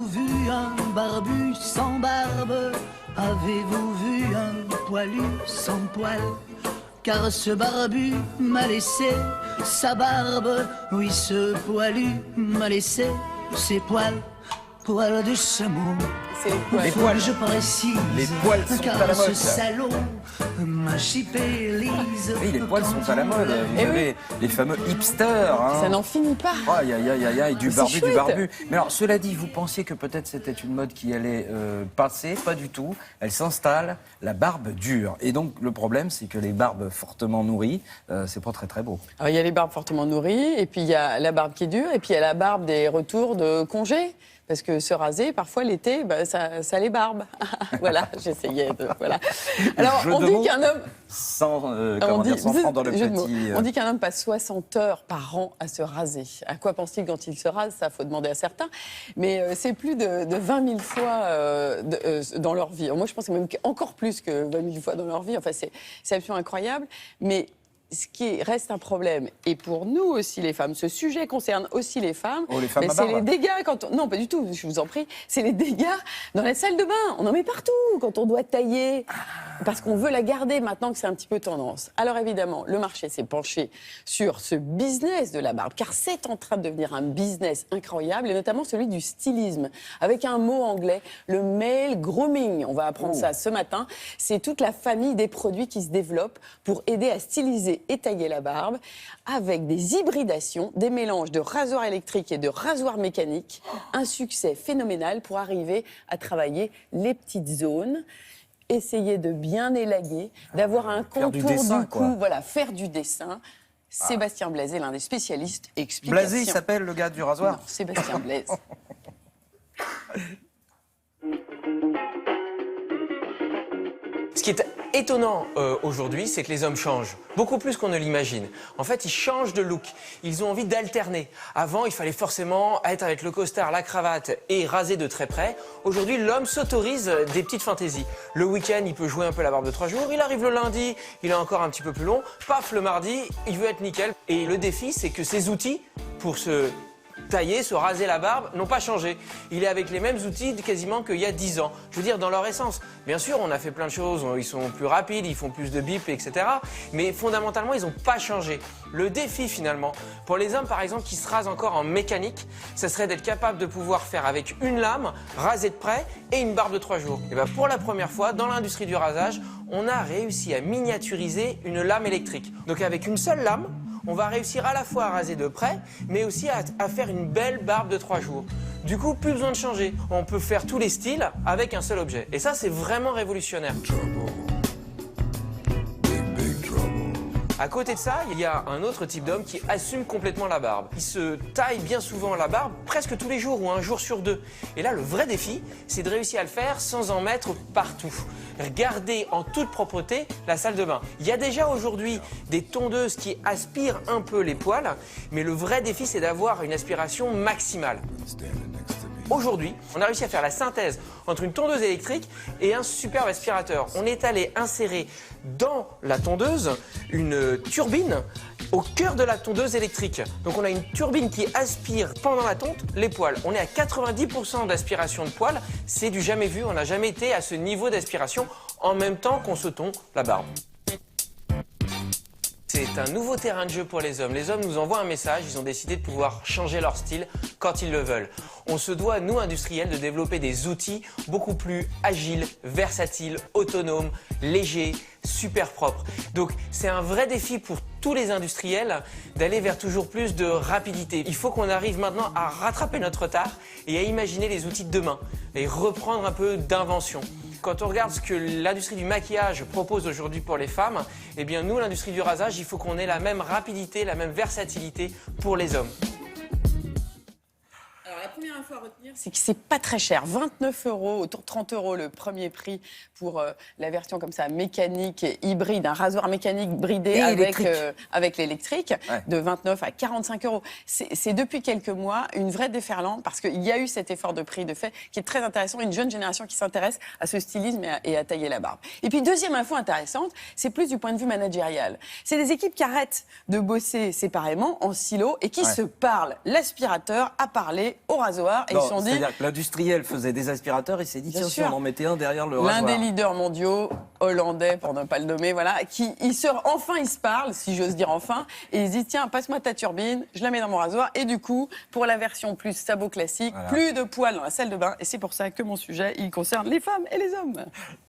vu un barbu sans barbe? Avez-vous vu un poilu sans poil? Car ce barbu m'a laissé sa barbe. Oui, ce poilu m'a laissé ses poils. Poils de chameau. C'est les poils. Les poils. Je précise. Les poils sont car à la mode. ce salaud m'a chipélise. Oui, les poils sont à la mode. Vous avez les fameux hipsters. Hein. Ça n'en finit pas. Aïe, aïe, aïe, aïe, aïe, du C'est barbu, du chouette. barbu. Mais alors, cela dit, vous pensiez que peut-être c'était une mode qui allait passer? Pas du tout. Elle s'installe, la barbe dure. Et donc, le problème, c'est que les barbes fortement nourries, c'est pas très, très beau. Alors, il y a les barbes fortement nourries, et puis il y a la barbe qui est dure, et puis il y a la barbe des retours de congé. Parce que se raser, parfois l'été, ça les barbe. Voilà, j'essayais de... Voilà. Alors, Jeu on de dit mots qu'un homme... Sans, on comment dit, dire, sans prendre le jeu de mots. petit... On dit qu'un homme passe 60 heures par an à se raser. À quoi pense-t-il quand il se rase? Ça, faut demander à certains. Mais c'est plus de 20 000 fois dans leur vie. Moi, je pense que c'est même encore plus que 20 000 fois dans leur vie. Enfin, c'est absolument incroyable. Mais ce qui reste un problème, et pour nous aussi les femmes, ce sujet concerne aussi les femmes, Oh, les femmes à c'est barbe. les dégâts quand on... Non, pas du tout, je vous en prie. C'est les dégâts dans la salle de bain. On en met partout quand on doit tailler, parce qu'on veut la garder maintenant que c'est un petit peu tendance. Alors évidemment, le marché s'est penché sur ce business de la barbe, car c'est en train de devenir un business incroyable, et notamment celui du stylisme, avec un mot anglais, le male grooming. On va apprendre ça ce matin. C'est toute la famille des produits qui se développent pour aider à styliser et tailler la barbe, avec des hybridations, des mélanges de rasoirs électriques et de rasoirs mécaniques. Un succès phénoménal pour arriver à travailler les petites zones, essayer de bien élaguer, d'avoir un Faire du contour dessin, du cou, quoi. voilà, faire du dessin. Sébastien Blaise est l'un des spécialistes. Explication. Blasé, il s'appelle le gars du rasoir? Non, Sébastien Blaise. Ce qui est étonnant aujourd'hui, c'est que les hommes changent, beaucoup plus qu'on ne l'imagine. En fait, ils changent de look, ils ont envie d'alterner. Avant, il fallait forcément être avec le costard, la cravate et raser de très près. Aujourd'hui, l'homme s'autorise des petites fantaisies. Le week-end, il peut jouer un peu la barbe de 3 jours, il arrive le lundi, il est encore un petit peu plus long, paf, le mardi, il veut être nickel. Et le défi, c'est que ces outils, pour se tailler, se raser la barbe, n'ont pas changé. Il est avec les mêmes outils quasiment qu'il y a 10 ans. Je veux dire, dans leur essence. Bien sûr, on a fait plein de choses, ils sont plus rapides, ils font plus de bips, etc. Mais fondamentalement, ils n'ont pas changé. Le défi, finalement, pour les hommes, par exemple, qui se rasent encore en mécanique, ce serait d'être capable de pouvoir faire avec une lame, raser de près, et une barbe de 3 jours. Et bien, pour la première fois, dans l'industrie du rasage, on a réussi à miniaturiser une lame électrique. Donc, avec une seule lame, on va réussir à la fois à raser de près, mais aussi à faire une belle barbe de 3 jours. Du coup, plus besoin de changer. On peut faire tous les styles avec un seul objet. Et ça, c'est vraiment révolutionnaire. À côté de ça, il y a un autre type d'homme qui assume complètement la barbe. Il se taille bien souvent la barbe, presque tous les jours ou un jour sur 2. Et là, le vrai défi, c'est de réussir à le faire sans en mettre partout. Garder en toute propreté la salle de bain. Il y a déjà aujourd'hui des tondeuses qui aspirent un peu les poils, mais le vrai défi, c'est d'avoir une aspiration maximale. Aujourd'hui, on a réussi à faire la synthèse entre une tondeuse électrique et un superbe aspirateur. On est allé insérer dans la tondeuse une turbine au cœur de la tondeuse électrique. Donc on a une turbine qui aspire pendant la tonte les poils. On est à 90% d'aspiration de poils. C'est du jamais vu, on n'a jamais été à ce niveau d'aspiration en même temps qu'on se tond la barbe. C'est un nouveau terrain de jeu pour les hommes. Les hommes nous envoient un message, ils ont décidé de pouvoir changer leur style quand ils le veulent. On se doit, nous industriels, de développer des outils beaucoup plus agiles, versatiles, autonomes, légers, super propres. Donc c'est un vrai défi pour tous les industriels d'aller vers toujours plus de rapidité. Il faut qu'on arrive maintenant à rattraper notre retard et à imaginer les outils de demain et reprendre un peu d'invention. Quand on regarde ce que l'industrie du maquillage propose aujourd'hui pour les femmes, eh bien nous, l'industrie du rasage, il faut qu'on ait la même rapidité, la même versatilité pour les hommes. Alors la première info à retenir, c'est que c'est pas très cher. 29 €, autour de 30 € le premier prix pour la version comme ça, mécanique et hybride, un rasoir mécanique bridé Et avec l'électrique, Ouais. de 29 à 45 €. C'est depuis quelques mois une vraie déferlante parce qu'il y a eu cet effort de prix de fait qui est très intéressant, une jeune génération qui s'intéresse à ce stylisme et à tailler la barbe. Et puis deuxième info intéressante, c'est plus du point de vue managérial. C'est des équipes qui arrêtent de bosser séparément en silo et qui se parlent. L'aspirateur a parlé au rasoir et ils se sont dit... C'est-à-dire que l'industriel faisait des aspirateurs, il s'est dit, Bien tiens, si sûr. on en mettait un derrière le L'un rasoir. des leaders mondiaux, hollandais pour ne pas le nommer, voilà, ils se parlent, si j'ose dire enfin, et ils se disent tiens, passe-moi ta turbine, je la mets dans mon rasoir, et du coup, pour la version plus sabot classique, Voilà. plus de poils dans la salle de bain, et c'est pour ça que mon sujet, il concerne les femmes et les hommes.